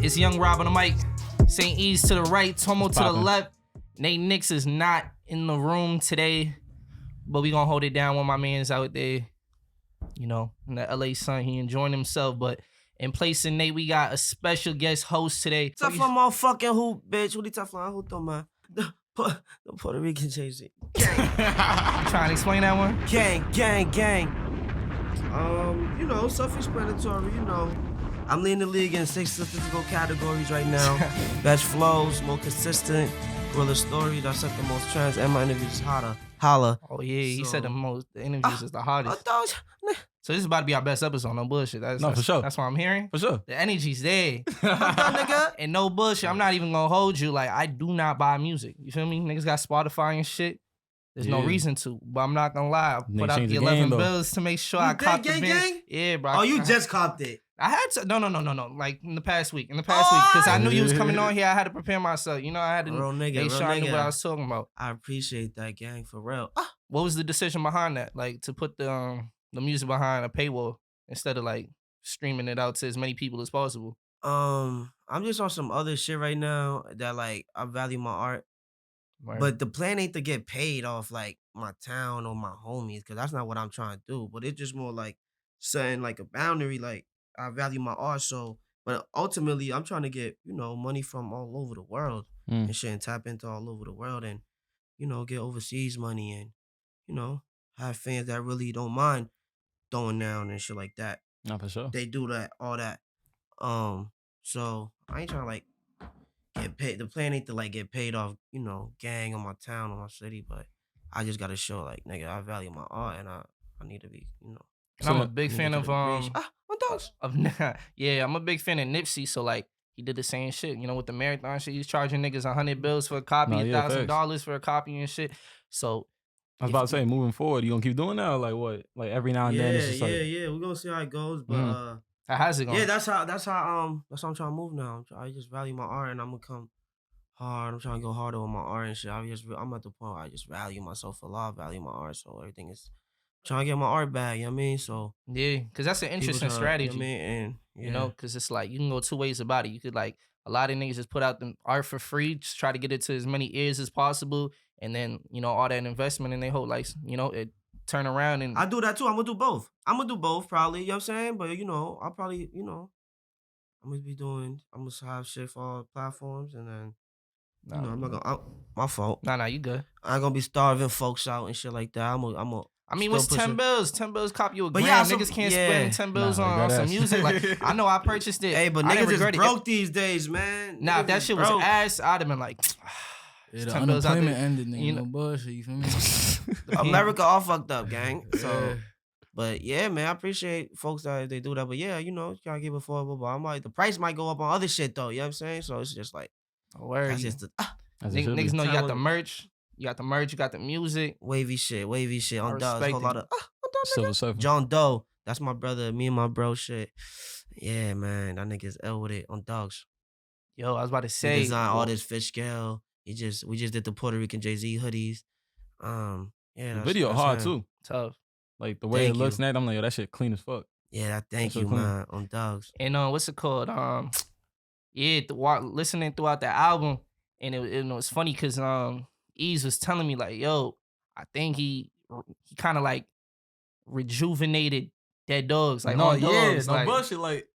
It's Young Rob on the mic. St. E's to the right, Tomo to the left. Nate Nix is not in the room today, but we gonna hold it down when my man's out there. You know, in the LA sun, he enjoying himself. But in place of Nate, we got a special guest host today. Teflon motherfucking Hoot, bitch. Who the Teflon Hoot on, man? The Puerto Rican Jay-Z. Gang. You trying to explain that one? Gang. You know, self-explanatory, you know. I'm leading the league in 6 statistical categories right now. Best flows, more consistent, realer stories. I set the most trends, and my interviews hotter. Holla. Oh yeah, he said the interviews is the hottest. So this is about to be our best episode, no bullshit. For sure. That's what I'm hearing. For sure. The energy's there. Nigga. And no bullshit, I'm not even gonna hold you. Like, I do not buy music. You feel me? Niggas got Spotify and shit. There's no reason to, but I'm not gonna lie. I put out the 11 bills to make sure I copped the gang. Yeah, bro. Oh, you just copped it. I had to. No. Like in the past week. Because I knew you was coming on here. I had to prepare myself. You know, I had to make sure I knew what I was talking about. I appreciate that, gang, for real. What was the decision behind that? Like, to put the music behind a paywall instead of like streaming it out to as many people as possible? I'm just on some other shit right now that like I value my art. Right. But the plan ain't to get paid off like my town or my homies, because that's not what I'm trying to do. But it's just more like setting like a boundary, like I value my art. So, but ultimately I'm trying to get, you know, money from all over the world and shit, and tap into all over the world, and, you know, get overseas money, and, you know, have fans that really don't mind throwing down and shit like that. Not for sure. They do that, all that. So I ain't trying to like get paid. The plan ain't to like get paid off, you know, gang on my town or my city, but I just gotta show like, nigga, I value my art, and I need to be, you know. And I'm a big fan of my dogs. Yeah, I'm a big fan of Nipsey. So like, he did the same shit, you know, with the marathon shit. He's charging niggas 100 bills for a copy, $1,000 for a copy and shit. So I was about to say, moving forward, you gonna keep doing that, or like what? Like every now and then, it's just like, we're gonna see how it goes, but how has it going? Yeah, that's how I'm trying to move now. I just value my art, and I'm gonna come hard. I'm trying to go harder with my art and shit. I'm at the point where I just value myself a lot, value my art, so everything is trying to get my art back, you know what I mean? So yeah, because that's an interesting strategy. You know what I mean? And, you know, because it's like, you can go 2 ways about it. You could like, a lot of niggas just put out the art for free, just try to get it to as many ears as possible, and then, you know, all that investment, and they hope like, you know, it turn around. And I do that too. I'm gonna do both. Probably, you know what I'm saying? But, you know, I'll probably, you know, I'm gonna have shit for all platforms, and then, you know, I'm not gonna, my fault. Nah, you good. I ain't gonna be starving folks out and shit like that. I mean, what's 10 bills? 10 bills cop you a grand. Yeah, niggas can't spend 10 bills on some music. Like, I know I purchased it. Hey, but niggas is broke these days, man. Nah, if that shit was ass, I'd have been like, yeah, the unemployment ended, nigga. You know, bullshit, you feel me? America all fucked up, gang. So, but yeah, man, I appreciate folks that they do that. But yeah, you know, you gotta give it affordable. But the price might go up on other shit though. You know what I'm saying? So it's just like, that's just the niggas know you got the merch. You got the music. Wavy shit on Dogs. Whole lot of Silver Surfer. John Doe. That's my brother, me and my bro shit. Yeah, man, that nigga's L with it on Dogs. Yo, I was about to say, he designed all this fish scale. We just did the Puerto Rican Jay-Z hoodies. Yeah, the video hard too. Tough. Like the way it looks now, I'm like, yo, that shit clean as fuck. Yeah, thank you, man, on Dogs. And what's it called? Listening throughout the album, and it was funny because Ease was telling me like, yo, I think he kind of like rejuvenated Dead Dogs. Like, no bullshit. Like,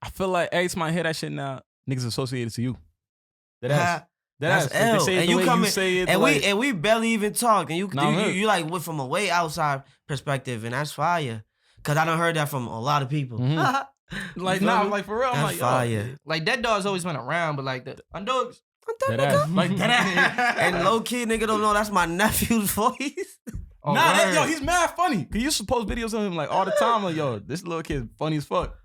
I feel like every time I hear that shit now, niggas associated to you. That's L. Like, and you come in, say it, and we barely even talk, and you like went from a way outside perspective, and that's fire. Cause I done heard that from a lot of people. Mm-hmm. Like like for real, I'm that's like, fire. Yo. Like Dead Dogs always been around, but like the Undogs. Like that. And low key, nigga don't know that's my nephew's voice. Yo, he's mad funny. Cause you used to post videos of him like all the time. Like, yo, this little kid funny as fuck.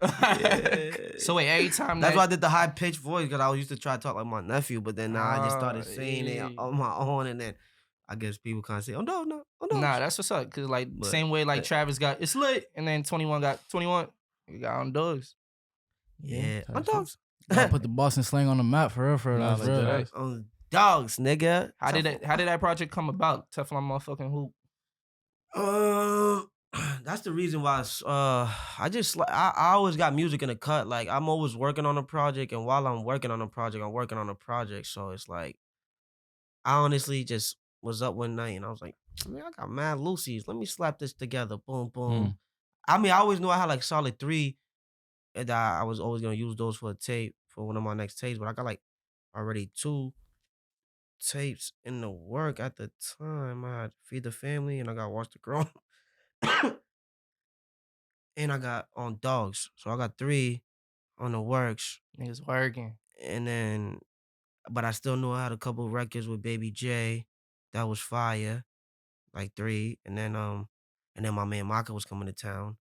So wait, every time that's why I did the high pitched voice, because I used to try to talk like my nephew, but then now I just started saying it on my own, and then I guess people kind of say, oh no. Nah, that's what's up. Cause like same way like Travis got It's Lit, and then 21 got 21. You got On Dogs. Yeah, On Dogs. I put the Boston slang on the map for real. On Dogs, nigga. How did that project come about? Teflon motherfucking Hoot. that's the reason why. I always got music in the cut. Like I'm always working on a project, and while I'm working on a project, I'm working on a project. So it's like I honestly just was up one night and I was like, man, I got mad Lucy's. Let me slap this together. Boom, boom. I mean, I always knew I had like solid 3, and I was always gonna use those for a tape for one of my next tapes. But I got like already 2 tapes in the work at the time. I had Feed the Family and I got Watch the Grown. And I got On Dogs. So I got 3 on the works. Niggas working. And then, but I still knew I had a couple records with Baby J. That was fire. Like 3. And then my man Maka was coming to town.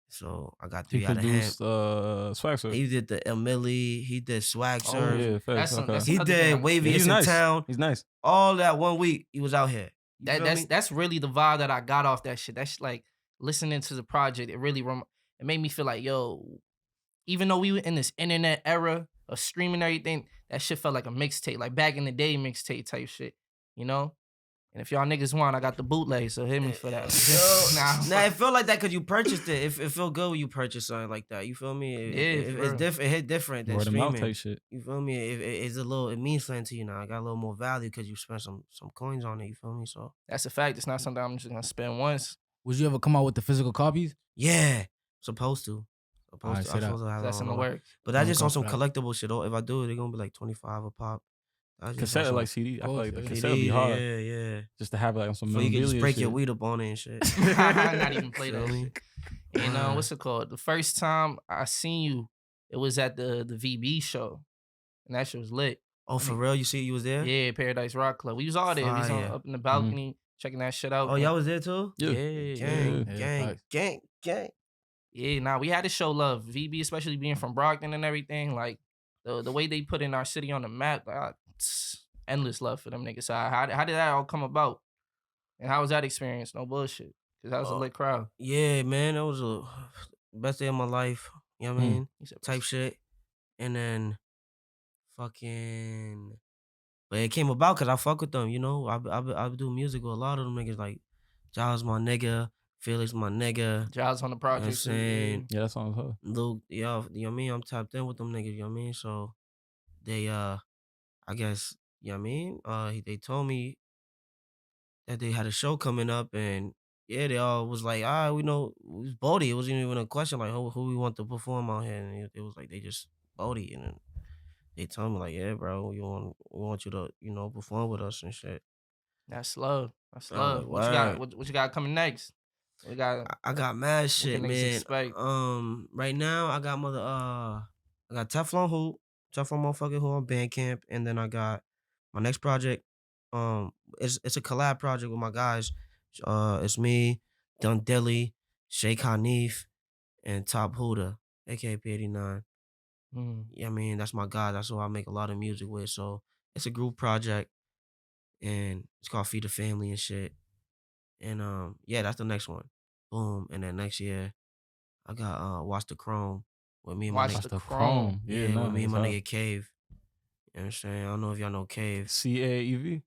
So I got 3 he out of him. Swag Surf. He did the Emily. He did Swag Surf. Oh, yeah, facts. Okay. He did Wavy. He's nice. in town. He's nice. All that 1 week, he was out here. That's really the vibe that I got off that shit. That's like listening to the project. It really it made me feel like, yo, even though we were in this internet era of streaming and everything, that shit felt like a mixtape, like back in the day mixtape type shit, you know? And if y'all niggas want, I got the bootleg, so hit me for that. Nah, it felt like that because you purchased it. It felt good when you purchased something like that. You feel me? It's different. It hit different than streaming. Type shit. You feel me? It's a little. It means something to you now. I got a little more value because you spent some coins on it. You feel me? So that's a fact. It's not something I'm just gonna spend once. Would you ever come out with the physical copies? Yeah, supposed to. That's in the work. But that's just on some collectible shit. If I do it, they're gonna be like $25 a pop. Cassette like CD. I feel like the cassette would be hard. Yeah. Just to have it like on some. So you can just break your weed up on it and shit. Not even play that shit. And what's it called? The first time I seen you, it was at the VB show, and that shit was lit. Oh, for real? You was there? Yeah, Paradise Rock Club. We was all there. We was up in the balcony checking that shit out. Oh, y'all was there too? Yeah. Gang. Yeah, nah, we had to show love. VB, especially being from Brockton and everything, like the way they put in our city on the map, endless love for them niggas. So how did that all come about? And how was that experience? No bullshit. Because that was a lit crowd. Yeah, man, that was the best day of my life. You know what I mean? Type shit. And then fucking... But it came about because I fuck with them, you know? I do music with a lot of them niggas, like Giles, my nigga. Felix, my nigga. Giles on the project. You know what I'm saying? Yeah, that's on her. Luke, yo, you know what I mean? I'm tapped in with them niggas, you know what I mean? So they, I guess, you know what I mean? They told me that they had a show coming up, and yeah, they all was like, we know, it was Bori. It wasn't even a question like who we want to perform out here. And it was like, they just Bori. And then they told me like, yeah, bro, we want you to, you know, perform with us and shit. That's love. That's love. What you got coming next? I got mad shit, man. Right now I got I got Teflon Hoot, Teflon motherfucking Hoot on Bandcamp, and then I got my next project. It's a collab project with my guys. It's me, Dun Dilly, Sheikh Hanif, and Top Hooto, aka P89. Yeah, I mean that's my guy. That's who I make a lot of music with. So it's a group project, and it's called Feed the Family and shit. And yeah, that's the next one. Boom. And then next year, I got Watch the Chrome with me and my nigga. Chrome. Yeah, with me and my nigga Cave. You know what I'm saying? I don't know if y'all know Cave. CAEV?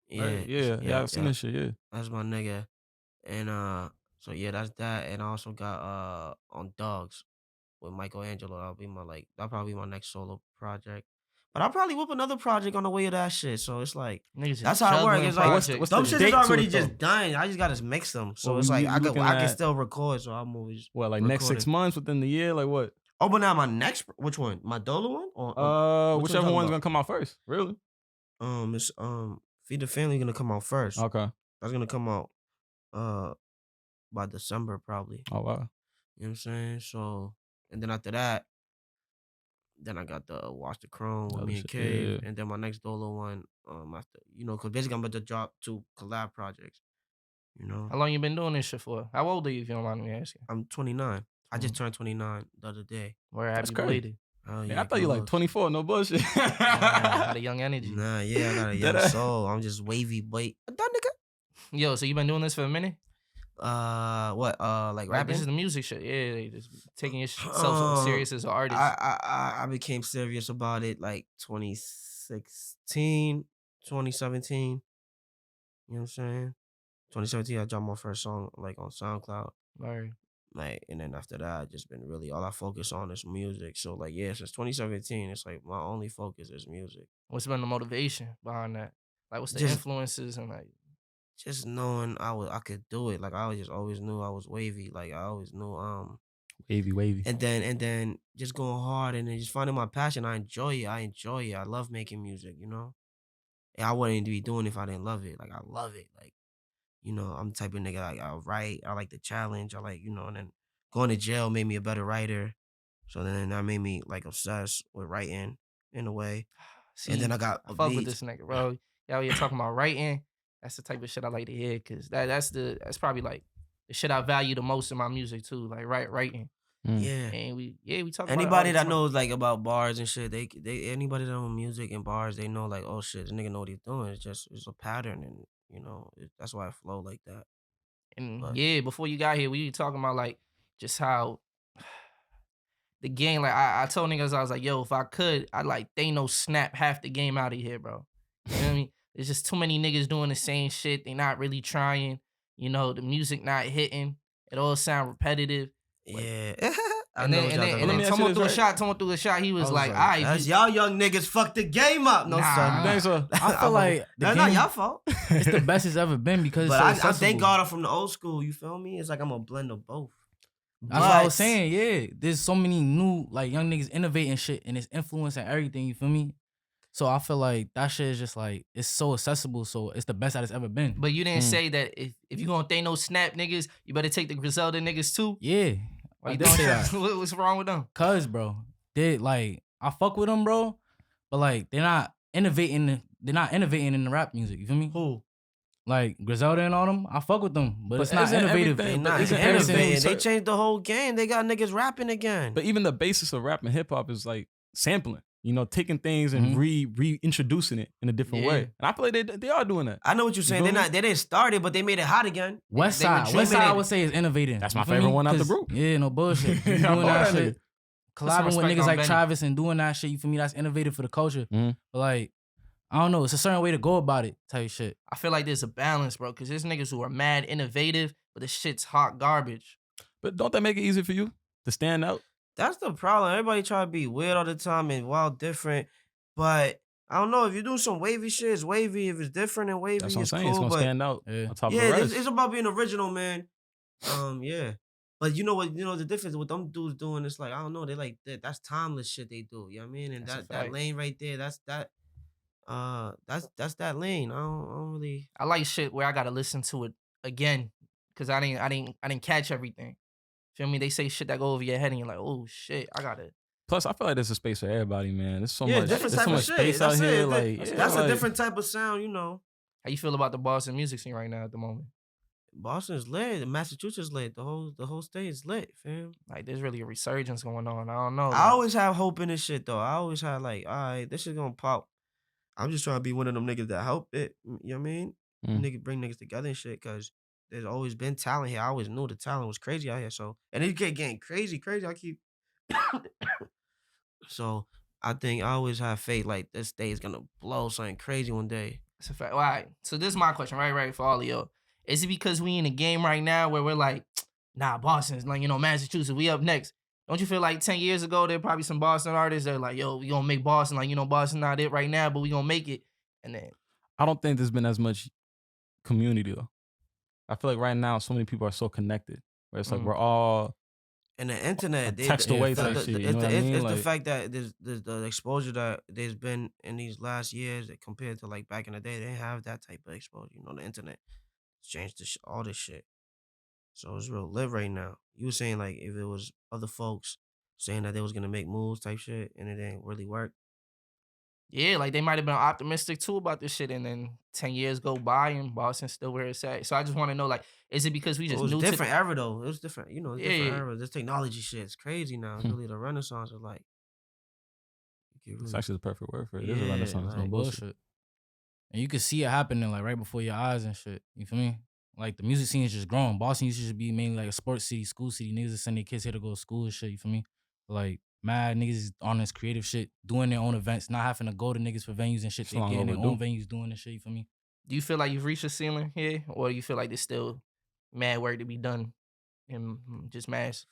Yeah. Right? Yeah, I've seen that shit, yeah. That's my nigga. And so yeah, that's that. And I also got On Dogs with Michelangelo. That'll probably be my next solo project. But I'll probably whip another project on the way of that shit. So it's like that's how it works. It's like what's them shit is already just done. I just gotta mix them. So it's like I can still record. So I'm always next 6 months within the year, like what? Oh, but now my next which one? My Dolo one? Or whichever one's gonna come out first. Really? It's Feed the Family gonna come out first. Okay. That's gonna come out by December probably. Oh wow. You know what I'm saying? So and then after that. Then I got the Watch the Chrome with me and Cave. Yeah. And then my next Dolo one, after, you know, because basically I'm about to drop 2 collab projects, you know. How long you been doing this shit for? How old are you, if you don't mind me asking? I'm 29. I just turned 29 the other day. Where have you belated? Yeah, I thought you like 24, no bullshit. Got a young energy. Nah, yeah, I got a young soul. I'm just wavy, boy. Yo, so you been doing this for a minute? Like rapping? This is the music shit. Yeah, they just taking yourself serious as an artist. I became serious about it like 2016, 2017. You know what I'm saying? 2017, I dropped my first song like on SoundCloud. Right. Like, and then after that, I just been really all I focus on is music. So like, yeah, since 2017, it's like my only focus is music. What's been the motivation behind that? Like, what's the Just- influences and like? Just knowing I could do it. Like I just always knew I was wavy. Like I always knew Wavy. and then just going hard and then just finding my passion. I enjoy it. I love making music, you know? And I wouldn't be doing it if I didn't love it. Like I love it. Like, you know, I'm the type of nigga like I write. I like the challenge. I like, you know, and then going to jail made me a better writer. So then that made me like obsessed with writing in a way. See, and then I got fuck with beats. this nigga, bro. Y'all here talking about writing. That's the type of shit I like to hear, cause that's probably like the shit I value the most in my music too. Like writing. Yeah. And we talk about Anybody it all that the time. knows like about bars and shit, they anybody that knows music and bars, they know like, oh shit, this nigga know what he's doing. It's a pattern, and you know that's why I flow like that. And But- yeah, before you got here, we were talking about like just how the game. Like I told niggas, I was like, yo, if I could, I'd like snap half the game out of here, bro. You know what I mean? There's just too many niggas doing the same shit. They not really trying. You know, the music not hitting. It all sound repetitive. Yeah. And then Tomo threw a shot. He was like, all right, that's y'all young niggas fucked the game up. No, Nah. son. Thanks, sir. I feel like the That's not game, your fault. it's the best it's ever been because But it's so I accessible. thank God I'm from the old school. You feel me? It's like I'm a blend of both. That's what I was saying. Yeah, there's so many new like young niggas innovating shit and it's influencing everything. You feel me? So I feel like that shit is just like it's so accessible. So it's the best that it's ever been. But you didn't say that if you gonna snap niggas, you better take the Griselda niggas too. Yeah, Why I you did don't say that. What's wrong with them? Cause bro, they like I fuck with them, bro. But like they're not innovating. They're not innovating in the rap music. You feel me? Who? Like Griselda and all them, I fuck with them, but it's not isn't innovative. everything- They not isn't innovating. everything- They changed the whole game. They got niggas rapping again. But even the basis of rap and hip hop is like sampling. You know, taking things and reintroducing it in a different way. And I feel like they are doing that. I know what you're saying. feel me? They didn't start it, but they made it hot again. West They were Side, dreaming I it. would say is innovating. That's You my feel favorite me? one out the 'Cause- group. Yeah, no bullshit. You I doing love that that shit, nigga. collabing with respect niggas on like Benny. Travis and doing that shit. You feel me? That's innovative for the culture. Mhm. But like, I don't know. It's a certain way to go about it. Type shit. I feel like there's a balance, bro, because there's niggas who are mad innovative, but the shit's hot garbage. But don't that make it easy for you to stand out? That's the problem. Everybody try to be weird all the time and wild different. But I don't know. If you do some wavy shit, it's wavy. If it's different and wavy, That's what I'm it's saying. cool. It's gonna but stand out Yeah. on top of yeah, the rest. it's about being original, man. Yeah. But you know what? You know the difference with them dudes doing. It's like I don't know. They like that's timeless shit they do. You know what I mean? And That's a that fact. lane right there. That's that lane. I don't really. I like shit where I gotta listen to it again, because I didn't catch everything. Feel me? They say shit that go over your head and you're like, oh shit, I got it. Plus, I feel like there's a space for everybody, man. There's so Yeah, much, different there's type so of much shit. space out That's it. here. That- Like, That's yeah, a different type of sound, you know. How you feel about the Boston music scene right now at the moment? Boston's lit. Massachusetts lit. The whole state is lit, fam. Like, there's really a resurgence going on. I don't know. I always have hope in this shit though. I always have like, all right, this shit gonna pop. I'm just trying to be one of them niggas that help it. You know what I mean? Niggas bring niggas together and shit, cause there's always been talent here. I always knew the talent was crazy out here. So and it kept getting crazy. I keep so I think I always have faith like this state is gonna blow something crazy one day. It's a fact. All right. So this is my question, right, for all of y'all. Is it because we in a game right now where we're like, nah, Boston's like, Massachusetts, we up next? Don't you feel like 10 years ago, there probably some Boston artists that are like, yo, we gonna make Boston, like, Boston not it right now, but we gonna make it. And then I don't think there's been as much community though. I feel like right now, so many people are so connected. Where it's like we're all And the internet, text away type shit. You know what I mean? It's Like, the fact that there's the exposure that there's been in these last years that compared to like back in the day. They didn't have that type of exposure. The internet changed all this shit. So it's real lit right now. You were saying like if it was other folks saying that they was gonna make moves type shit and it didn't really work. yeah, like they might have been optimistic too about this shit, and then 10 years go by and Boston's still where it's at. So I just want to know, like, is it because we It just was knew different era though. It was different. It's different Yeah. era. This technology shit is crazy now. It's really the renaissance of like. it's actually the perfect word for it. It is a Yeah, renaissance. No like, bullshit. And you can see it happening like right before your eyes and shit. You feel me? Like the music scene is just growing. Boston used to be mainly like a sports city, school city. Niggas that send their kids here to go to school and shit. You feel me? Like mad niggas on this creative shit, doing their own events, not having to go to niggas for venues and shit. It's They long getting their overdue. own venues doing this shit. You feel me? Do you feel like you've reached a ceiling here, or do you feel like there's still mad work to be done in just mass?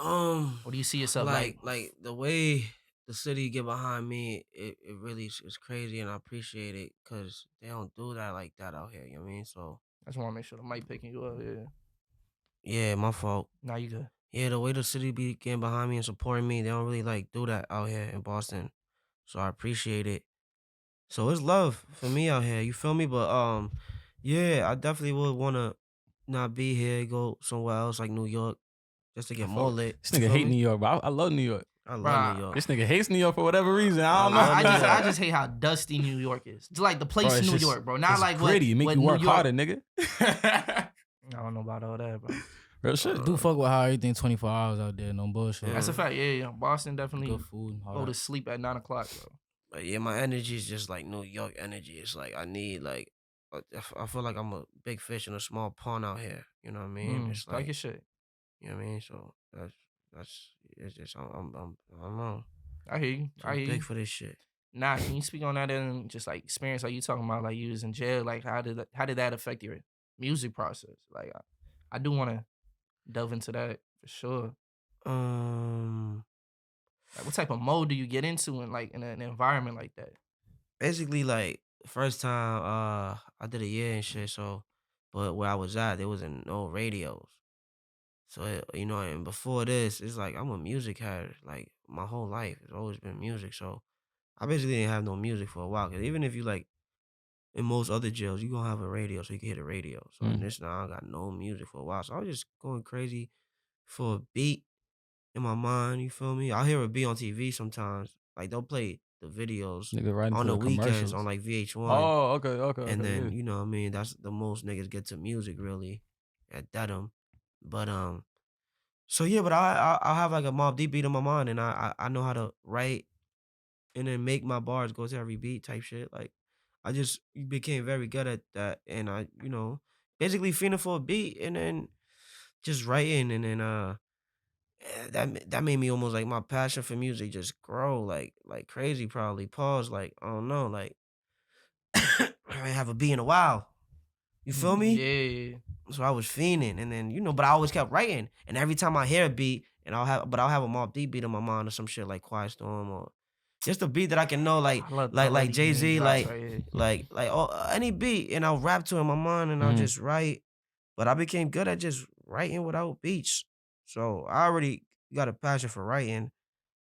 Or do you see yourself like the way the city get behind me, it really is crazy, and I appreciate it because they don't do that like that out here. You know what I mean? So I just want to make sure the mic picking you up. Yeah. Yeah, my fault. Now you good. Yeah, the way the city be getting behind me and supporting me, they don't really like do that out here in Boston. So I appreciate it. So it's love for me out here. You feel me? But yeah, I definitely would wanna not be here, go somewhere else like New York, just to get more lit. This nigga hate New York, but I love New York. I love New York. This nigga hates New York for whatever reason. I don't know. I just hate how dusty New York is. It's like the place in New York, bro. Not like gritty. Make you work harder, nigga. I don't know about all that, bro. Real shit. Do fuck with how everything 24 hours out there, no bullshit. That's a fact. Yeah. Boston definitely Good food. go to sleep at 9 o'clock, bro. But yeah, my energy is just like New York energy. It's like I need like I feel like I'm a big fish in a small pond out here. You know what I mean? It's like your shit. You know what I mean? So that's it's just I don't know. I hear you. I hear you. Big for this shit. Nah, can you speak on that and just like experience like you talking about like you was in jail? Like how did that affect your music process? Like I do want to delve into that for sure. Like what type of mode do you get into in like in an environment like that? Basically, like first time I did a year and shit. So, but where I was at, there wasn't no radios. So you know, and before this, it's like I'm a music head. Like my whole life, it's always been music. So I basically didn't have no music for a while. Cause even if you like in most other jails, you gonna have a radio, so you can hear the radio. So in this now, I got no music for a while. So I was just going crazy for a beat in my mind. You feel me? I'll hear a beat on TV sometimes. Like they'll play the videos on the weekends on like VH1. Oh, okay. And then you know what I mean, that's the most niggas get to music really at Dedham. But so yeah, but I'll have like a Mobb Deep beat in my mind, and I know how to write and then make my bars go to every beat type shit. Like I just became very good at that, and I basically feeling for a beat and then just writing, and then that made me almost like my passion for music just grow like crazy. Probably pause like I don't know like I ain't have a beat in a while. You feel me? Yeah. So I was fiending, and then but I always kept writing, and every time I hear a beat, and I'll have a Mobb Deep beat in my mind or some shit like Quiet Storm or just a beat that I can know like Jay-Z like any beat, and I'll rap to it in my mind, and I'll just write. But I became good at just writing without beats. So I already got a passion for writing.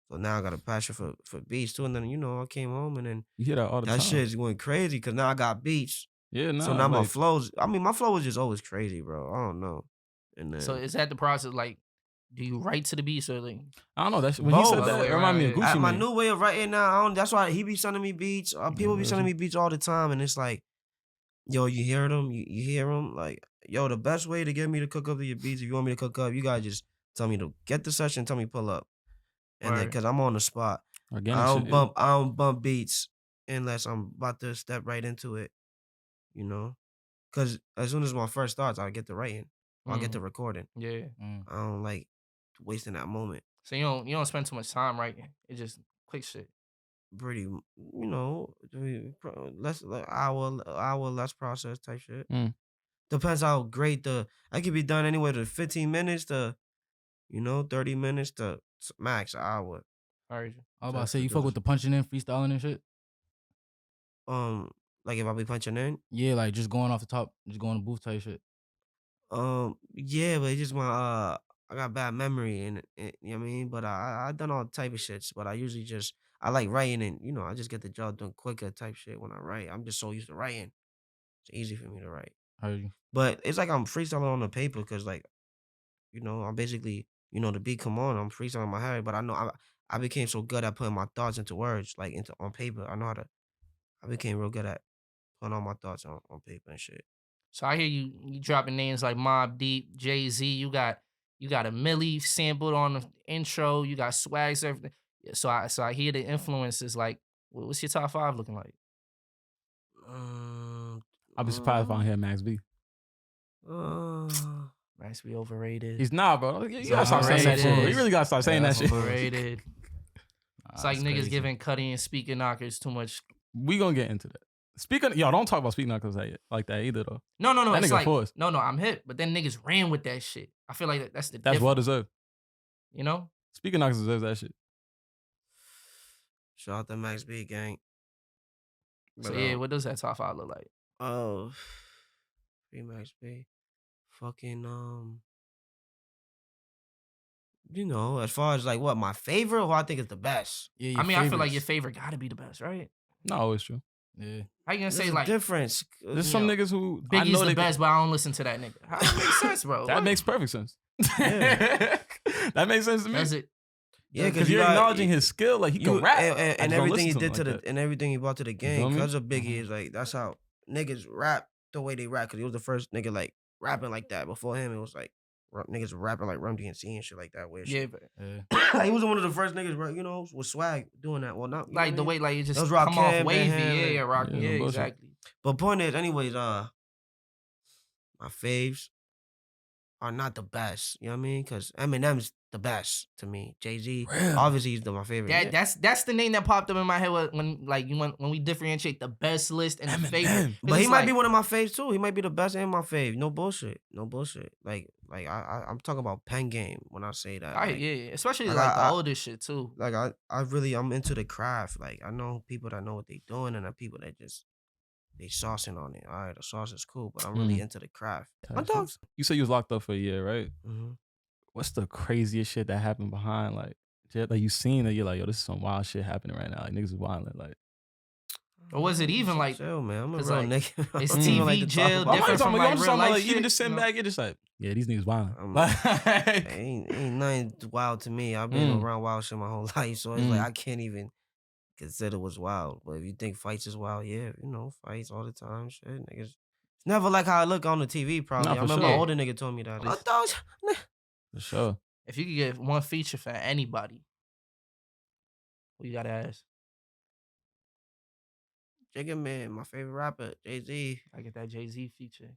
So now I got a passion for beats too. And then I came home, and then you hear that all the time. That shit's going crazy because now I got beats. Yeah, no. So now my flows. I mean, my flow was just always crazy, bro. I don't know. And then, so is that the process? Like, do you write to the beats or like? I don't know. That's when he said that. It reminded me of Gucci Mane. My new way of writing now. That's why he be sending me beats. People be sending me beats all the time, and it's like, yo, you hear them? You hear them? Like, yo, the best way to get me to cook up to your beats, if you want me to cook up, you gotta just tell me to get the session, tell me pull up, and then because I'm on the spot, I don't bump beats unless I'm about to step right into it, because as soon as my first starts, I get to writing, I get to recording. Yeah, I don't like wasting that moment. So you don't spend too much time writing. It's just quick shit. Pretty, less like hour less process type shit. Depends how great I could be done anywhere to 15 minutes to 30 minutes to max an hour. All right. I was about to say, you fuck with the punching in, freestyling and shit? Like if I be punching in? Yeah, like just going off the top, just going to booth type shit. Yeah, but it's just my I got bad memory, and you know what I mean? But I done all type of shits, but I usually I like writing, and I just get the job done quicker type shit when I write. I'm just so used to writing. It's easy for me to write. Heard you. But it's like I'm freestyling on the paper because like, I'm basically, the beat come on, I'm freestyling in my head, but I know I became so good at putting my thoughts into words, like on paper. I became real good at putting all my thoughts on paper and shit. So I hear you dropping names like Mobb Deep, Jay-Z. You got a Millie sampled on the intro. You got Swags, everything. So I hear the influences. Like, what's your top 5 looking like? I'll be surprised if I don't hear Max B. Max B overrated. He's not, bro. You gotta stop saying that shit. You really gotta stop saying that shit. Overrated. It's like niggas giving Cuddy and Speaker Knockers too much. We gonna get into that. Speaking, yo, don't talk about Speak Knockers like that either though. No. That It's nigga like forced. no. I'm hip, but then niggas ran with that shit. I feel like that's well difference, deserved. You know. Speaking Knockers deserves that shit. Shout out to Max B gang. So yeah, what does that top 5 look like? Oh, free Max B. Fucking you know, as far as like what my favorite, who I think is the best. Yeah, I mean, I feel like your favorite got to be the best, right? Not always true. Yeah. How you gonna say There's a like difference? There's some niggas who I Biggie's know the best, but I don't listen to that nigga. How that makes sense, bro? That What? makes perfect sense. Yeah. That makes sense to me. Does it? Yeah, because you're acknowledging his skill, like he can rap and everything he did to the like and everything he brought to the feel game. me? Because of Biggie is like that's how niggas rap the way they rap. Because he was the first nigga like rapping like that. Before him, it was like niggas rapping like Rum DMC and shit like that. Weird Yeah, shit. but He was one of the first niggas, you know, with swag doing that. Well, not like the way like it just Those come Rakim, off wavy, Bandcamp, yeah, rock, yeah, yeah, no bullshit. exactly. But point is, anyways, my faves are not the best. You know what I mean? Because Eminem's the best to me. Jay-Z, obviously, he's my favorite. That's the name that popped up in my head when we differentiate the best list and the favorite. But he might be one of my faves too. He might be the best and my fave. No bullshit. Like I'm talking about pen game when I say that. Like, yeah, especially like, like the I- older shit too. Like I'm into the craft. Like I know people that know what they doing and the people that just they saucing on it. All right, the sauce is cool, but I'm really into the craft. My dogs. You said you was locked up for a year, right? Mm-hmm. What's the craziest shit that happened behind like you seen that you're like, yo, this is some wild shit happening right now. Like niggas is wilding. Like, Or was it even like? Chill, man. I'm a 'cause, real like, nigga. it's I don't even like TV to jail, talk about different it. from like real life like, shit. even just sitting you know? back, you're just like, yeah, these niggas wilding. Like, ain't nothing wild to me. I've been around wild shit my whole life, so it's like I can't even consider what's wild. But if you think fights is wild, yeah, you know, fights all the time, shit, niggas. It's never like how I look on the TV. Probably. Nah, I for remember sure. my older nigga told me that. For sure. If you could get one feature for anybody, what you gotta ask? Jigga Man, my favorite rapper, Jay-Z. I get that Jay-Z feature.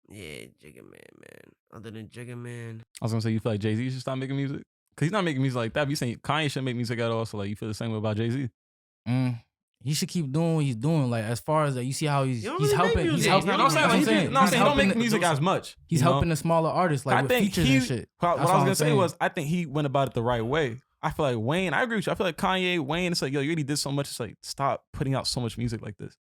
Yeah, Jigga Man. Other than Jigga Man, I was gonna say, you feel like Jay-Z should stop making music? Cause he's not making music like that. But you saying Kanye shouldn't make music at all. So like, you feel the same way about Jay-Z? He should keep doing what he's doing. Like as far as you see how he's don't really make helping. He's music. helping. You know what I'm saying? He's I'm saying he don't make helping music as much. He's you know? helping the smaller artists like I with think features and shit. What I That's was all gonna I'm say saying. was, I think he went about it the right way. I feel like Wayne, I agree with you. I feel like Kanye, Wayne, it's like, yo, you already did so much. It's like, stop putting out so much music like this.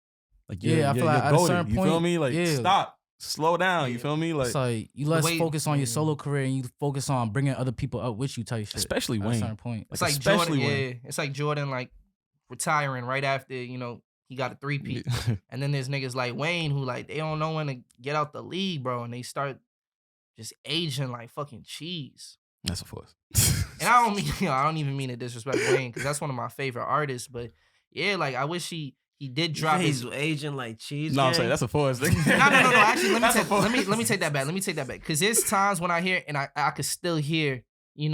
Like, Yeah, I feel like at a goated. certain You feel point, me? Like, yeah. stop, slow down. You feel me? Like, It's like you less way- focus on your solo career and you focus on bringing other people up with you type shit. especially at a Wayne. certain point. It's like especially Jordan. when- Yeah, it's like Jordan like retiring right after he got a 3-peat. And then there's niggas like Wayne who like they don't know when to get out the league, bro, and they start just aging like fucking cheese. That's a force. And I don't mean I don't even mean to disrespect Wayne because that's one of my favorite artists. But yeah, like I wish he did drop he's his. aging like cheese. No, I'm gang. saying that's a force. No. Actually, That's a force. let me take that back. Let me take that back because there's times when I hear and I could still hear Yeah,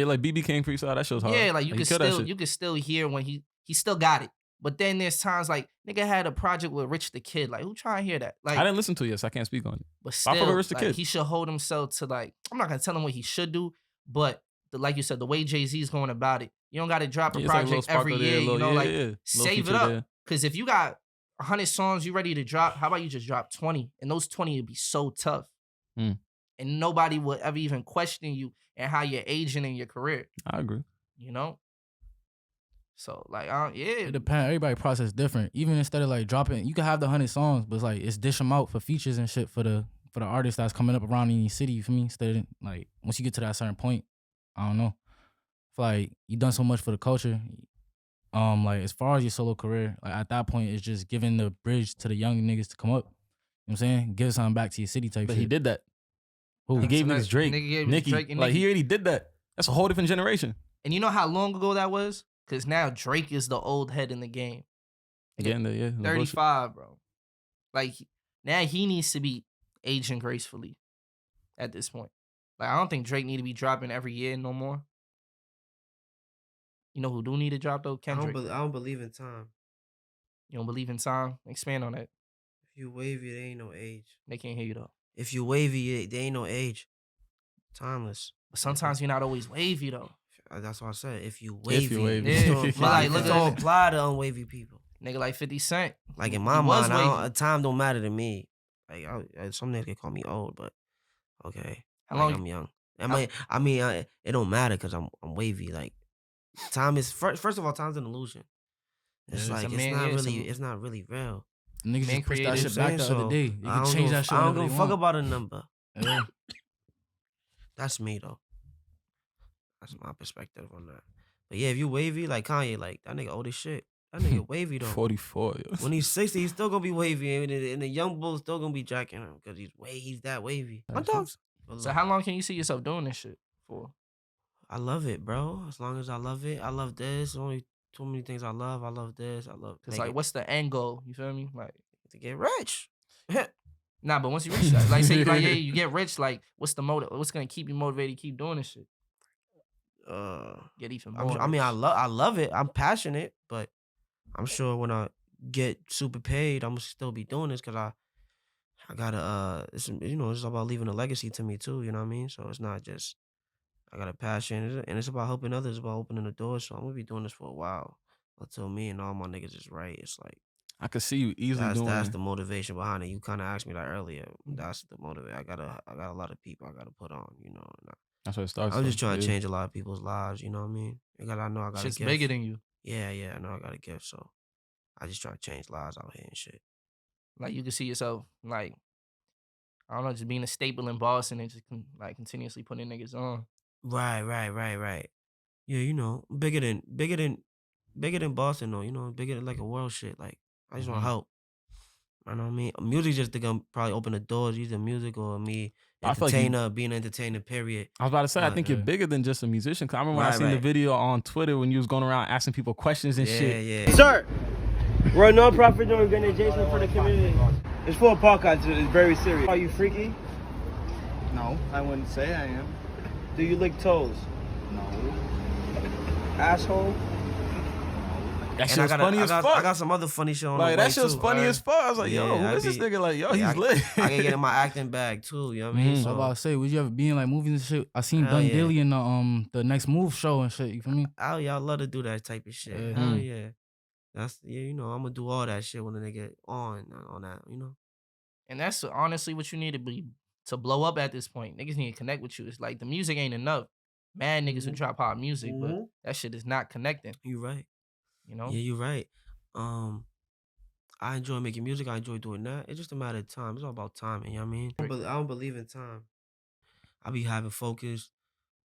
like BB King freestyle, that show's hard. yeah, like you could killed that still shit. you could still hear when he still got it. But then there's times like nigga had a project with Rich the Kid. Like who trying to hear that? Like I didn't listen to it yet, so I can't speak on it. But I fuck with still, Rich the like, Kid. he should hold himself to like. I'm not gonna tell him what he should do, but like you said, the way Jay-Z is going about it, you don't got to drop a Yeah, it's like project little every sparkle year. there, little- Like Little save it feature up. there. Because if you got 100 songs you ready to drop, how about you just drop 20? And those 20 would be so tough, Mm. and nobody would ever even question you and how you're aging in your career. I agree. So like, yeah. It depends. Everybody process different. Even instead of like dropping, you can have the 100 songs, but it's like it's dish them out for features and shit for the artist that's coming up around in your city. You feel me? Instead of like once you get to that certain point, I don't know. I feel like you done so much for the culture. Like as far as your solo career, like at that point, it's just giving the bridge to the young niggas to come up. You know what I'm saying? Give something back to your city type But shit. he did that. Who? He gave So niggas that Drake, nigga gave Nicki. Drake and Like Nicki. he already did that. That's a whole different generation. And you know how long ago that was? Because now Drake is the old head in the game. Again, yeah. no bullshit. 35, bro. Like now he needs to be aging gracefully at this point. Like I don't think Drake need to be dropping every year no more. You know who do need to drop though? I Kendrick. don't believe in time. You don't believe in time? Expand on that. If you wavy, there ain't no age. They can't hear you though. If you wavy, there ain't no age. Timeless. But sometimes you're not always wavy though. That's what I said. If you wavy, you wavy. Yeah, It don't but apply, like, look it at don't it. apply to unwavy people. Nigga like 50 Cent. Like in He my was mind, wavy. time don't matter to me. Like some niggas can call me old, but okay. How Like long I'm young. I mean, it don't matter because I'm wavy. Like time is first of all, time's an illusion. It's Yeah, like it's not really real. Niggas just pushed that created shit back the other day. You can change that shit I don't whenever give a they fuck want. about a number. Yeah. That's me though. That's my perspective on that. But yeah, if you wavy like Kanye, like that nigga old as shit. That nigga wavy though. 44. Yo. When he's 60, he's still gonna be wavy, and the young bull's still gonna be jacking him because he's that wavy. My dogs. So how long can you see yourself doing this shit for? I love it, bro. As long as I love it, I love this. Only too many things I love. I love this. I love. Cause like, what's the end goal? You feel me? Like to get rich. Nah, but once you reach that, like say like yeah, you get rich. Like what's the motive? What's gonna keep you motivated to keep doing this shit? Get even more. I mean, I love it. I'm passionate, but I'm sure when I get super paid, I'm gonna still be doing this because I gotta it's it's about leaving a legacy to me too. You know what I mean? So it's not just I got a passion, and it's about helping others, about opening the door. So I'm gonna be doing this for a while until me and all my niggas is right. It's like I could see you easily doing. That's the motivation behind it. You kind of asked me that earlier. That's the motivation. I got a lot of people I gotta put on. That's what it starts. I'm just trying to change a lot of people's lives. You know what I mean? I know I got shit's a gift. bigger than you. Yeah, I know I got a gift. So I just try to change lives out here and shit. Like you can see yourself like I don't know, just being a staple in Boston and just like continuously putting niggas on. Right. Yeah, bigger than Boston though. Bigger than like a world shit. Like I just want to help. You know what I mean? Music just gonna probably open the doors, either music or me entertainer, being an entertainer, period. I was about to say, I think you're bigger than just a musician. Cause I remember when I seen the video on Twitter when you was going around asking people questions and shit. Yeah. Sir, we're a non-profit organization for the community. It's for a podcast. It's very serious. Are you freaky? No, I wouldn't say I am. Do you lick toes? No. Asshole? That shit was funny as fuck. I got some other funny shit on the way that shit was too, funny right? as fuck. I was like, yo, who is this nigga? Like, yo, he's lit. I can get in my acting bag too, you know what I mean? I was about to say, would you ever be in like movies and shit? I seen Dun Daily in the Next Move show and shit, you feel me? Oh, y'all love to do that type of shit. Hell yeah. That's I'm gonna do all that shit when they get on that, And that's honestly what you need to be to blow up at this point. Niggas need to connect with you. It's like the music ain't enough. Mad niggas who drop pop music, but that shit is not connecting. You right. Yeah, you're right. I enjoy making music. I enjoy doing that. It's just a matter of time. It's all about timing. You know what I mean? I don't believe in time. I be having focus.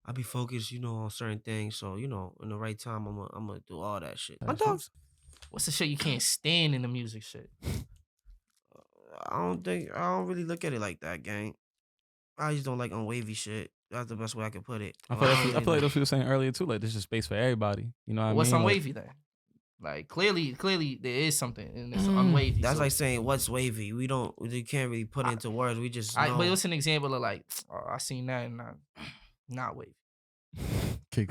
I be focused, on certain things. So, in the right time, I'm gonna do all that shit. My dogs. What's the shit you can't stand in the music shit? I don't really look at it like that, gang. I just don't like unwavy shit. That's the best way I can put it. I feel like those people were saying earlier too, like there's just space for everybody. You know what I mean? What's unwavy then? Like clearly there is something and it's unwavy. That's like saying what's wavy. You can't really put it into words. We just know. But what's an example of like, I seen that and not wavy.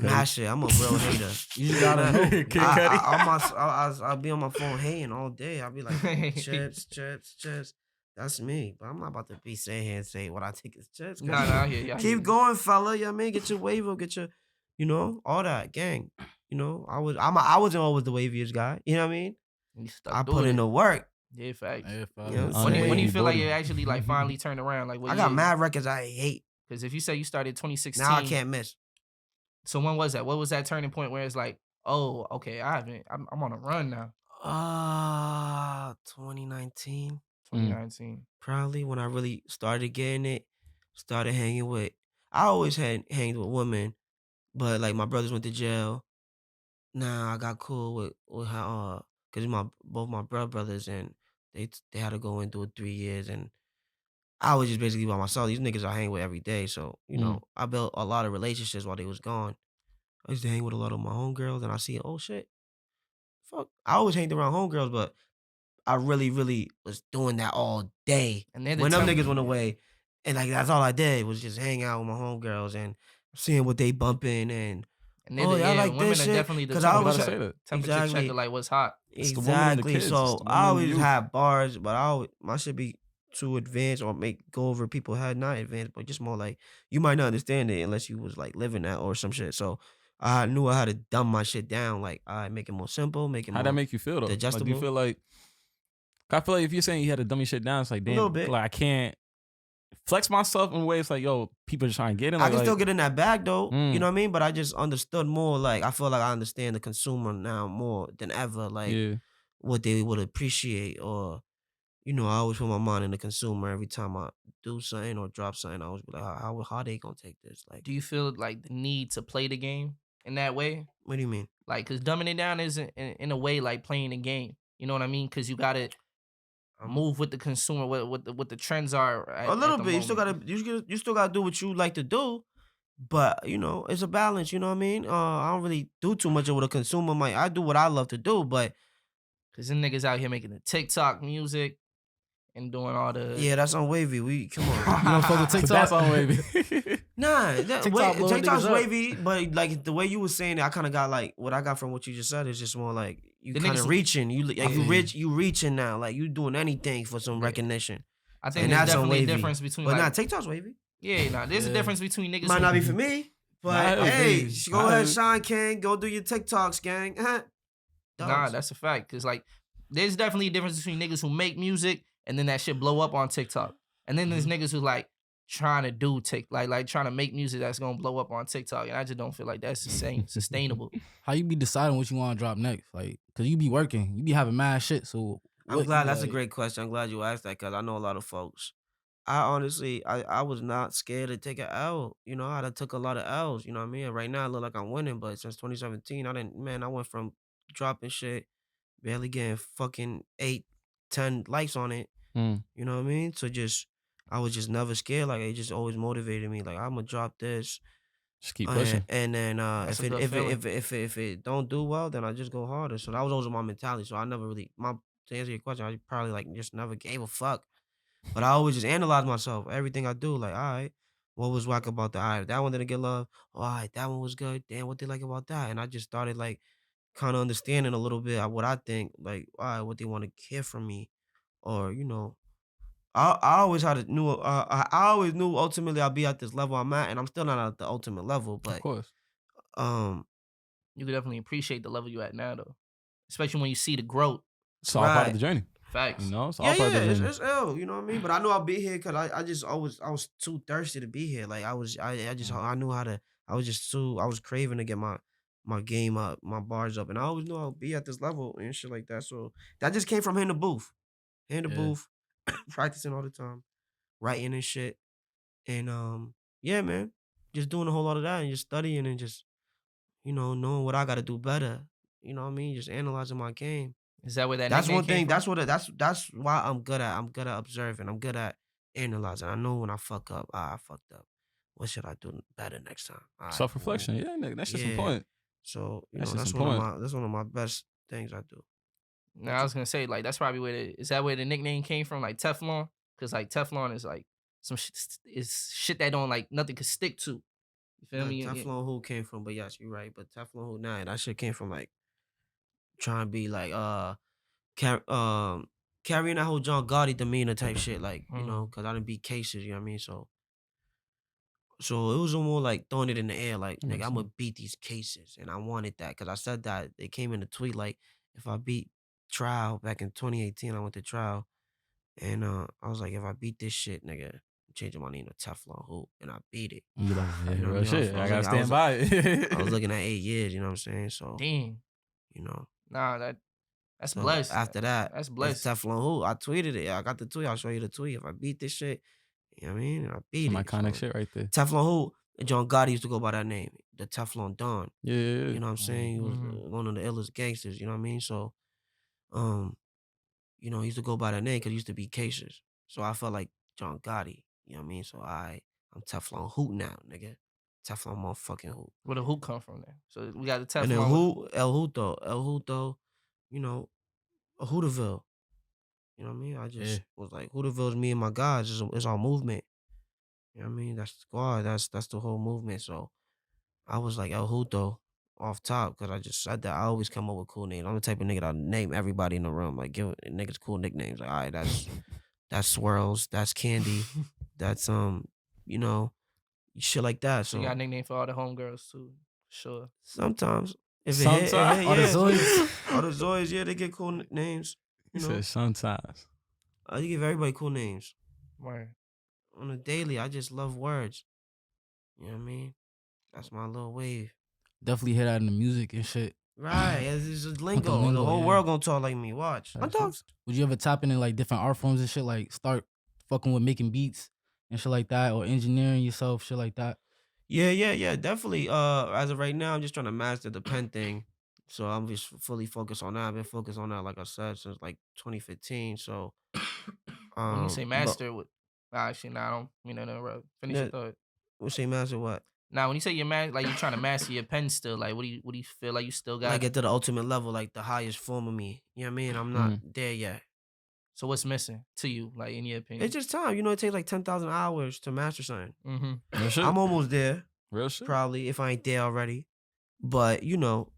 Nah, shit, I'm a real hater. You just gotta know. I'll be on my phone hating all day. I'll be like, chips. That's me. But I'm not about to be sitting here and say what I think is chips. Nah, yeah. Keep going, fella. You know what I mean? Get your wave up, get your, all that, gang. I wasn't always the waviest guy. You know what I mean? I put in the work. Yeah, facts. When do you feel like you actually like finally turned around? Like I got mad records I hate. Because if you say you started 2016, now I can't miss. So when was that? What was that turning point where it's like, oh, okay, I'm on a run now? 2019. 2019. Probably when I really started getting it, started hanging with. I always hanged with women, but like my brothers went to jail. Nah, I got cool with how because both my brothers and they had to go into 3 years and I was just basically by myself. These niggas I hang with every day, so I built a lot of relationships while they was gone. I used to hang with a lot of my homegirls, and I see, oh shit, fuck. I always hanged around homegirls, but I really, really was doing that all day. And when them niggas went away, and like that's all I did was just hang out with my homegirls and seeing what they bumping and y'all like women this are shit. definitely the temperature checker, like what's hot. Exactly. So I always have bars, but my shit be too advanced or go over people had not advanced, but just more like you might not understand it unless you was like living that or some shit. So I knew I had to dumb my shit down. Like, I make it more simple, make it How'd more that make you feel though? digestible. Like, do you feel like? I feel like if you're saying you had to dumb your shit down, it's like, damn, a little bit. like I can't flex myself in a way. It's like, yo, people are trying to get in. I can still get in that bag though. You Mm. know what I mean? But I just understood more. Like, I feel like I understand the consumer now more than ever. Like, what they would appreciate, or you know, I always put my mind in the consumer every time I do something or drop something. I always be like, how they gonna take this? Like, Do you feel like the need to play the game in that way? what do you mean? Like, cause dumbing it down isn't in a way like playing the game. You know what I mean? Cause you gotta move with the consumer, what the trends are. A little bit. You still gotta do what you like to do, but you know, it's a balance. You know what I mean? I don't really do too much of what a consumer might. I do what I love to do, but cause them niggas out here making the TikTok music and doing all the that's on Wavy. We come on. You don't fuck with TikTok? That's on Wavy. Nah, blowing TikTok's niggas up. wavy, but like the way you were saying it, I kind of got like what I got from what you just said is just more like you The kind niggas of who- reaching. You reaching now, like you doing anything for some recognition. I think And there's that's on definitely a Wavy. difference between But like, nah, TikTok's wavy. there's a difference between niggas Might who, not be for me, but Nah, hey, hey, go nah, ahead, Sean King, go do your TikToks, gang. Nah, Dogs. that's a fact. Cause like there's definitely a difference between niggas who make music and then that shit blow up on TikTok. And then there's niggas who like trying to do like trying to make music that's gonna blow up on TikTok. And I just don't feel like that's the same sustainable. How you be deciding what you want to drop next? Like, cause you be working, you be having mad shit. So I'm what glad you that's a like- great question. I'm glad you asked that because I know a lot of folks. I honestly, I was not scared to take an L. You know, I done took a lot of L's. You know what I mean? And right now, I look like I'm winning, but since 2017, I went from dropping shit, barely getting fucking 8, 10 likes on it. Mm. You know what I mean? So I was just never scared. Like, it just always motivated me. Like, I'm gonna drop this. Just keep pushing. And then That's if a good feeling. if it don't do well, then I just go harder. So that was always my mentality. So I never really to answer your question, I probably like just never gave a fuck. But I always just analyze myself. Everything I do, like, all right, what was whack about that? All right, that one didn't get love. All right, that one was good. Damn, what they like about that? And I just started like kind of understanding a little bit of what I think, like, all right, what they want to hear from me, or you know, I always I always knew ultimately I'll be at this level I'm at, and I'm still not at the ultimate level, Of but course. You could definitely appreciate the level you at now though. Especially when you see the growth. It's all part Right. of the journey. Facts. You know, it's all yeah, part of the it's, journey. it's ill, you know what I mean? But I know I'll be here because I was too thirsty to be here. Like I knew how to. I was craving to get my game up, my bars up, and I always knew I'll be at this level and shit like that. So that just came from in the booth, practicing all the time, writing and shit, and yeah, man, just doing a whole lot of that and just studying and just knowing what I got to do better. You know what I mean? Just analyzing my game. Is that where that That's nickname one thing. came from? That's why I'm good at. I'm good at observing. I'm good at analyzing. I know when I fuck up. I fucked up. What should I do better next time? All right, Self reflection. cool. Yeah, nigga, that's just Yeah. important. So That's that's just one of important. that's one of my best things I do. Now I was gonna say like that's probably is that where the nickname came from? Like Teflon? Cause like Teflon is like some shit that don't like nothing could stick to. You feel me? Teflon Hoot came from, but yes, you're right. But Teflon Hoot, nah, that shit came from like trying to be like carrying that whole John Gotti demeanor type shit, like because I didn't beat cases, you know what I mean? So it was more like throwing it in the air, like nigga, I'm gonna beat these cases, and I wanted that because I said that it came in the tweet like if I beat trial back in 2018, I went to trial, and I was like if I beat this shit, nigga, I'm changing my name to Teflon Hoot, and I beat it. You like, yeah, You know what real I mean? shit. I I was gotta looking- stand by it. I was looking at 8 years, you know what I'm saying? So Damn. you know. Nah, that's So blessed. after that, That's it's blessed. Teflon Hoot. I tweeted it. I got the tweet. I'll show you the tweet. If I beat this shit, you know what I mean? And I beat Some it. iconic So, shit right there. Teflon Hoot, John Gotti used to go by that name, the Teflon Don. Yeah. You know what I'm saying? He was Mhm. one of the illest gangsters, you know what I mean? So, he used to go by that name because he used to be cases. So I felt like John Gotti, you know what I mean? So I'm Teflon Hoot now, nigga. Teflon motherfucking Hoot. Where the Hoot come from then? So we got the Teflon. And then El Hooto, a Hooterville. You know what I mean? I just was like, Hooterville's me and my guys. It's our movement. You know what I mean? That's the squad. That's the whole movement. So I was like El Hooto off top because I just said that. I always come up with cool names. I'm the type of nigga that name everybody in the room. Like give niggas cool nicknames. Like, all right, that's Swirls, that's Candy, that's shit like that. So So you got a nickname for all the homegirls too. Sure. Sometimes. If it Sometimes. hit, All the yeah. Zoids. All the Zoids, yeah, they get cool names. He You know, said sometimes. you give everybody cool names. Right. On a daily, I just love words. You know what I mean? That's my little wave. Definitely hear that in the music and shit. Right, it's just lingo. The lingo, whole yeah. world gonna talk like me. Watch. My dogs. Would you ever tap into like different art forms and shit, like start fucking with making beats and shit like that, or engineering yourself, shit like that? Yeah, definitely. As of right now, I'm just trying to master the pen thing. So I'm just fully focused on that. I've been focused on that, like I said, since like 2015. So When you say but- master, actually, nah, I don't mean to interrupt. Finish Yeah. your thought. we say master what? Now, when you say you're like you're trying to master your pen still, like what do you feel like you still got? Like get to the ultimate level, like the highest form of me. You know what I mean? I'm not there yet. So what's missing to you, like in your opinion? It's just time. You know, it takes like 10,000 hours to master something. Real shit. I'm almost there, Real shit. probably, if I ain't there already. But you know,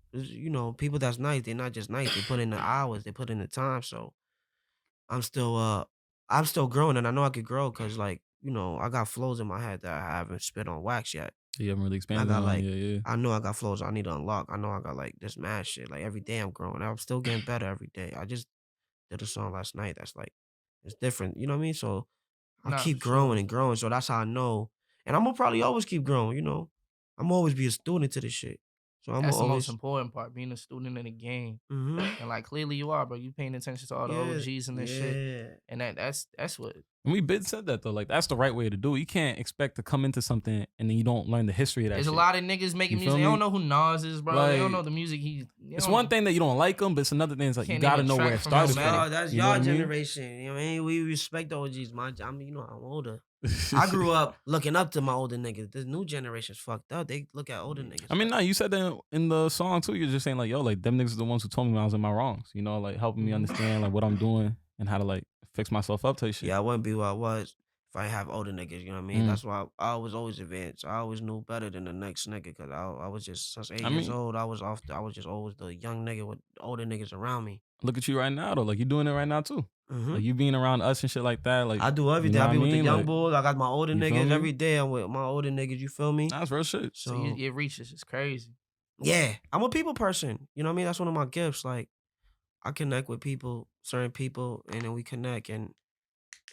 people that's nice, they're not just nice. They put in the hours, they put in the time. So I'm still growing, and I know I could grow because, like, I got flows in my head that I haven't spit on wax yet. You haven't really expanded I got on. like, Yeah. I know I got flows I need to unlock. I know I got like this mad shit. Like every day I'm growing. I'm still getting better every day. I just did a song last night that's like, it's different. You know what I mean? So I Nah, keep for sure. growing and growing. So that's how I know. And I'm gonna probably always keep growing. I'm always be a student to this shit. So I'm That's the always. most important part, being a student in the game. Mhm. And like clearly you are, bro. You paying attention to all the Yeah, OGs and this shit. And that's what. And we been said that though. Like that's the right way to do it. You can't expect to come into something and then you don't learn the history of that. There's shit. a lot of niggas making You music. feel They me? don't know who Nas is, bro. They don't Like, know the music It's one thing that you don't like him, but it's another thing. It's like you Can't gotta even know where track it from started no from. matter. Oh, that's You know y'all what I mean? generation. You know what I mean? We respect the OGs. I'm older. I grew up looking up to my older niggas. The new generation's fucked up. They look at older niggas. I mean, like, no, you said that in the song too. You're just saying like, yo, like them niggas are the ones who told me when I was in my wrongs. You know, like helping me understand like what I'm doing and how to like fix myself up type shit. yeah, I wouldn't be where I was if I have older niggas. You know what I mean? That's why I was always advanced. I always knew better than the next nigga because I was just since 8 years old. I was just always the young nigga with older niggas around me. Look at you right now though. Like you're doing it right now too. Mhm. Like you being around us and shit like that. Like I do everything. you know I what be with the mean? young Like, boys. I got my older you feel niggas me? every day. I'm with my older niggas. You feel me? That's real shit. So your reach is just crazy. Yeah, I'm a people person. You know what I mean? That's one of my gifts. Like, I connect with people, certain people, and then we connect, and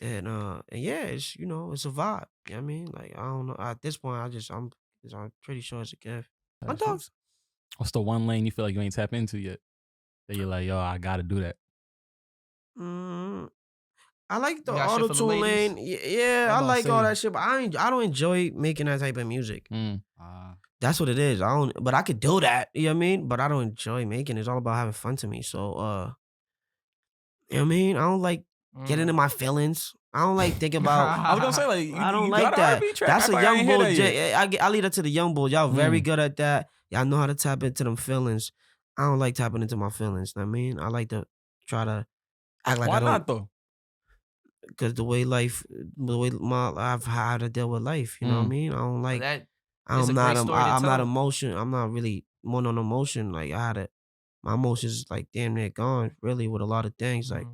yeah, it's it's a vibe. You know what I mean? Like, I don't know. At this point, I'm pretty sure it's a gift. My That's dogs. What's the one lane you feel like you ain't tap into yet? That you're like, yo, I gotta do that. I like the You got shit auto for the tune ladies? lane. Yeah, I I'm about like to all say. that shit, but I don't enjoy making that type of music. Ah. That's what it is. But I could do that. You know what I mean? But I don't enjoy making it. It's all about having fun to me. So, you know what I mean? I don't like getting in my feelings. I don't like thinking about. I was gonna say like, I don't you like got a that. R&B track. That's Act a like I young ain't hear bull. that yet. I leave that to the young bulls. Y'all very good at that. Y'all know how to tap into them feelings. I don't like tapping into my feelings. You know what I mean, I like to try to act like Why I don't. not though? Because the way I've had to deal with life. You know what I mean? I don't like. that is I'm a not. great story to I'm not tell. emotion. I'm not really one on emotion. Like I had it. My emotions like damn near gone. Really, with a lot of things. Like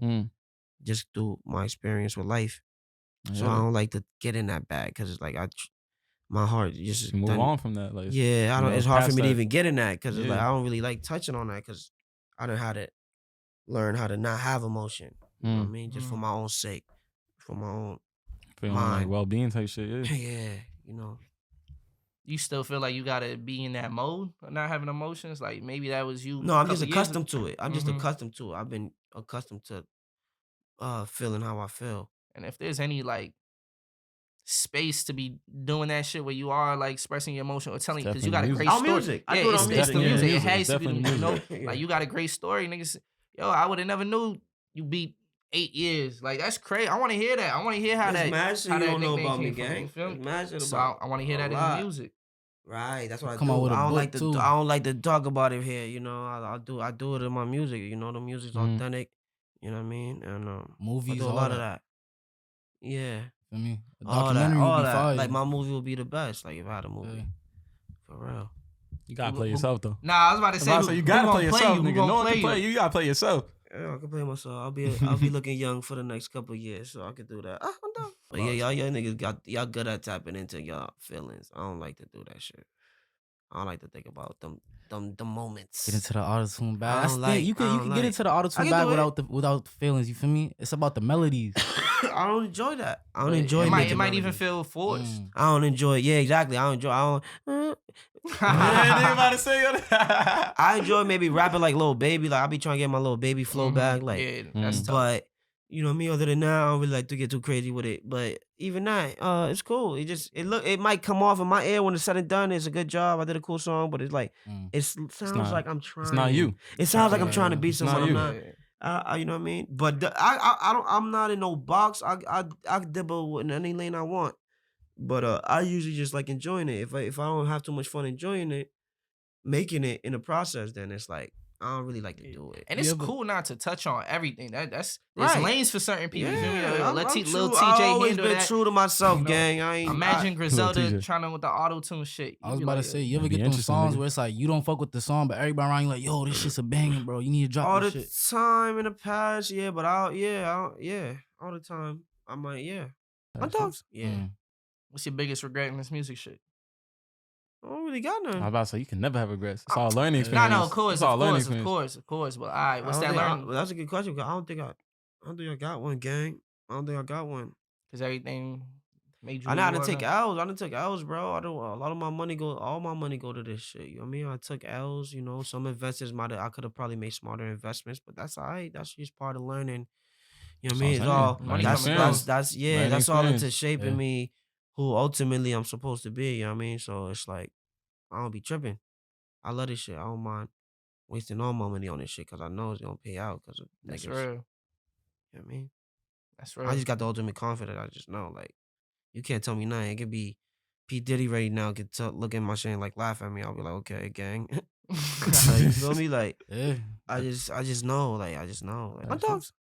just through my experience with life. So I don't like to get in that bag because it's like my heart just move done- on from that. Like, Yeah, I you don't. know, It's hard for past me to that. even get in that because it's like Yeah. I don't really like touching on that because I done had to learn how to not have emotion. You know what I mean? Just for my own sake, for my own. Feeling like Mind. well-being type shit. Yeah. Yeah, you know. You still feel like you gotta be in that mode of not having emotions? Like maybe that was you. No, a I'm just couple years accustomed to it. I'm just Mhm. accustomed to it. I've been accustomed to feeling how I feel. And if there's any like space to be doing that shit where you are like expressing your emotion or telling, because you got a definitely great music. story. Music. I Yeah, do it it's, on it's the music. music. Yeah, It has it's to be the definitely music. music. Like you got a great story, niggas. Yo, I would have never knew you beat 8 years. Like that's crazy. I want to hear that. I want to hear how There's that. mad shit how you that don't know nickname about me, came from, gang. you feel me? There's mad shit So about I want to hear a that in lot. the music. Right, that's what I Come do. out with a I don't book, like to. too. I don't like to talk about it here. You know, I do it in my music. You know, the music's authentic. You know what I mean? And I Movies, do a all lot that. of that. Yeah, Feel me? A all that, documentary would all be that. fire. Like my movie would be the best. Like if I had a movie, Yeah. for real. You gotta Who- play who- yourself though. Nah, I was about to say, who you gonna gotta play yourself, you? Who nigga. gonna No one play can play you. You gotta play yourself. Yeah, I can play myself. I'll be looking young for the next couple of years, so I can do that. I'm done. But yeah, y'all niggas y'all good at tapping into y'all feelings. I don't like to do that shit. I don't like to think about them moments. Get into the auto-tune bag. I That's don't the thing. like- You I can don't get like- into the I auto-tune can bag do it. without the feelings. You feel me? It's about the melodies. I don't enjoy that. I don't But enjoy it might making even melodies. feel forced. I don't enjoy. Yeah, exactly. I don't. I enjoy maybe rapping like Lil Baby. Like I be trying to get my Lil Baby flow back. Like, Yeah, that's tough. but you know me. Other than that, I don't really like to get too crazy with it. But even that, it's cool. It might come off in my ear when it's said and done. It's a good job. I did a cool song, but it's like it sounds not- like I'm trying. It's not you. It sounds like I'm trying to be It's not someone I'm you. not. You know what I mean? But I'm not in no box. I dibble in any lane I want. But I usually just like enjoying it. If I don't have too much fun enjoying it, making it in the process, then it's like I don't really like to do it. And it's cool not to touch on everything. There's Right. lanes for certain people. You feel me? I'm Let true. Lil I TJ always handle been that. true to myself, You know, gang. I ain't Imagine Griselda TJ. trying to with the auto tune shit. I was You be about like, to say, you ever That'd be get those interesting, songs nigga. where it's like you don't fuck with the song, but everybody around you like, yo, this shit's a banger, bro. You need to drop all this the shit. time in the past, yeah. But all the time. I might, yeah. My dogs, yeah. What's your biggest regret in this music shit? I don't really got I was none. about to say you can never have regrets. It's all learning No, experience. no, of course, It's all of learning course, experience. of course. But all right, what's I that don't think learning? that's a good question. 'Cause I don't think I got one, gang. I don't think I got one. Because everything made you. I know who I you didn't are take now. L's. I didn't take L's, bro. All my money go to this shit. You know what I mean? I took L's, you know. Some investors I could have probably made smarter investments, but that's all right. That's just part of learning. You know what I mean? It's all Money that's coming down. that's Learning that's all into experience. shaping Yeah. me who ultimately I'm supposed to be. You know what I mean? So it's like I don't be tripping. I love this shit. I don't mind wasting all my money on this shit because I know it's gonna pay out because of That's niggas. real. You know what I mean? That's real. I just got the ultimate confidence. I just know, like, you can't tell me nothing. It could be P. Diddy right now could look at my shit and like laugh at me. I'll be like, okay, gang. Like, you feel me? Like, Yeah. I just know. Like, I just know. Like, my dogs.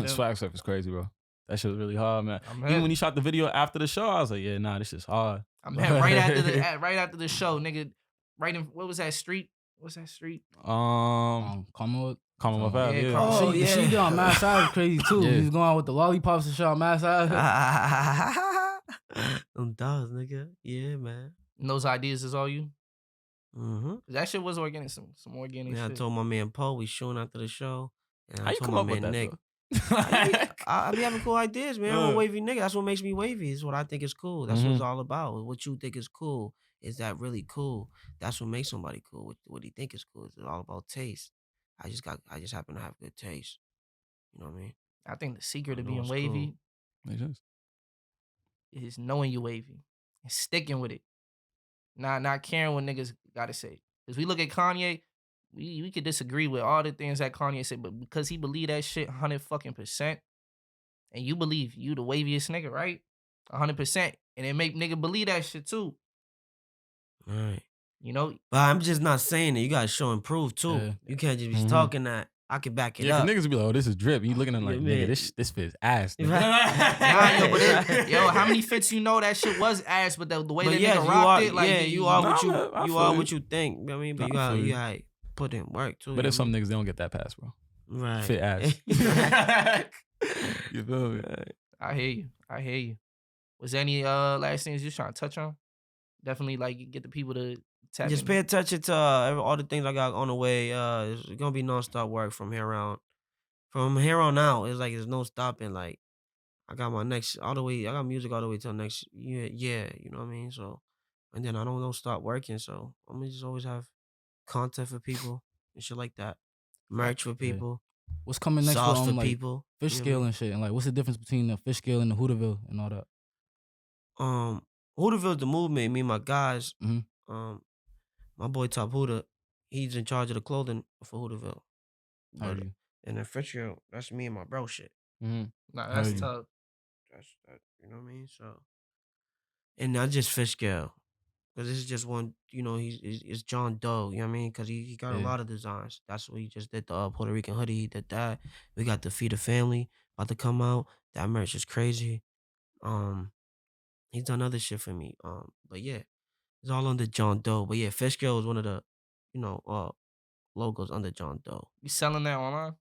Swag stuff is crazy, bro. That shit was really hard, man. I'm Even hip. when you shot the video after the show, I was like, yeah, nah, this shit's hard. I'm hip right after the show, nigga. Right in what was that street? What's that street? Commonwealth. Commonwealth Yeah, Ave, yeah. Commonwealth. The shit you did on Mass Ave is crazy too. Yeah. He was going with the lollipops and shit on Mass Ave. Them dogs, nigga. Yeah, man. And those ideas is all you? Mm-hmm. 'Cause that shit was organic, some organic Yeah, I shit. told my man Poe we shooting after the show. And How I you told come my up with man that, Nick. though? I be having cool ideas, man. I'm a Yeah. wavy nigga. That's what makes me wavy. Is what I think is cool. That's what it's all about. What you think is cool. Is that really cool? That's what makes somebody cool. What he think is cool. It's all about taste. I just happen to have good taste. You know what I mean? I think the secret I of know being it's wavy Makes sense. is knowing you wavy and sticking with it. Not caring what niggas gotta say. Cause we look at Kanye, we could disagree with all the things that Kanye said, but because he believe that shit 100%, and you believe you the waviest nigga, right? 100%, and it make nigga believe that shit too. All right. You know, But I'm just not saying it. You gotta show and prove too. Yeah. You can't just be talking that. I can back it Yeah, up. 'cause niggas be like, oh, this is drip. You looking at it like, Yeah, nigga, man. this fits ass. Nigga. nah, yo, but yo, how many fits you know that shit was ass, but the way But that yes, nigga you rocked are. it, like Yeah, you are what Nah, I you feel are you. what you think. You know what I mean, but Nah, I feel you you. gotta put in work too. But you there's know some niggas, they don't get that pass, bro. what I mean? Fit right. ass. You feel me? I hear you. Was there any last things you trying to touch on? Definitely like get the people to tap Just in. pay attention to all the things I got on the way. It's gonna be nonstop work from here on. From here on out, it's like there's no stopping. Like I got my next all the way. I got music all the way till next year. Yeah, you know what I mean. So, and then I don't stop working. So I'm gonna just always have content for people and shit like that. Merch for people. What's coming next Sauce with for like people. fish you know what I scale mean? and shit? And like, what's the difference between the fish scale and the Hooterville and all that? Hooterville's the movement. Me and my guys. Mhm. My boy Top Hooter, he's in charge of the clothing for Hooterville. Heard But you. and then Fitchfield, that's me and my bro shit. Mm-hmm. Nah, that's Heard you. tough. That's that. You know what I mean? So, and not just fish scale, because this is just one. You know, it's John Doe. You know what I mean? Because he got a Yeah. lot of designs. That's what he just did. The Puerto Rican hoodie. He did that. We got the Feed a Family about to come out. That merch is crazy. He's done other shit for me. But yeah, it's all under John Doe. But yeah, fish scale is one of the, logos under John Doe. You selling that online?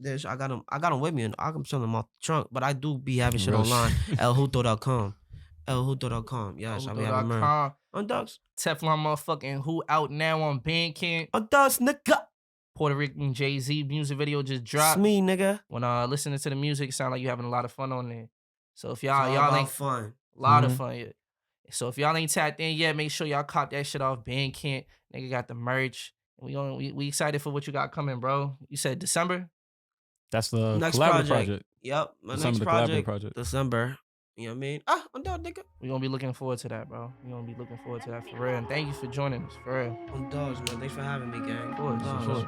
I got them with me, and I'm selling them off the trunk. But I do be having shit Real online, shit. lhooto.com. Hooto.com. Yes, I'll be having merch. Hooto.com. On Dogs. Teflon motherfucking Hoot out now on Bandcamp. On Dogs, nigga. Puerto Rican Jay-Z music video just dropped. It's me, nigga. When listening to the music, it sound like you having a lot of fun on there. So if y'all ain't fun. A lot of fun, yeah. So if y'all ain't tapped in yet, make sure y'all cop that shit off Bandcamp. Nigga got the merch. We excited for what you got coming, bro. You said December? That's the next project. Yep, my December, next project. December. You know what I mean? On Dog, nigga. We gonna be looking forward to that, bro. We gonna be looking forward to that for real. And thank you for joining us, for real. On Dogs, man. Thanks for having me, gang. Of course.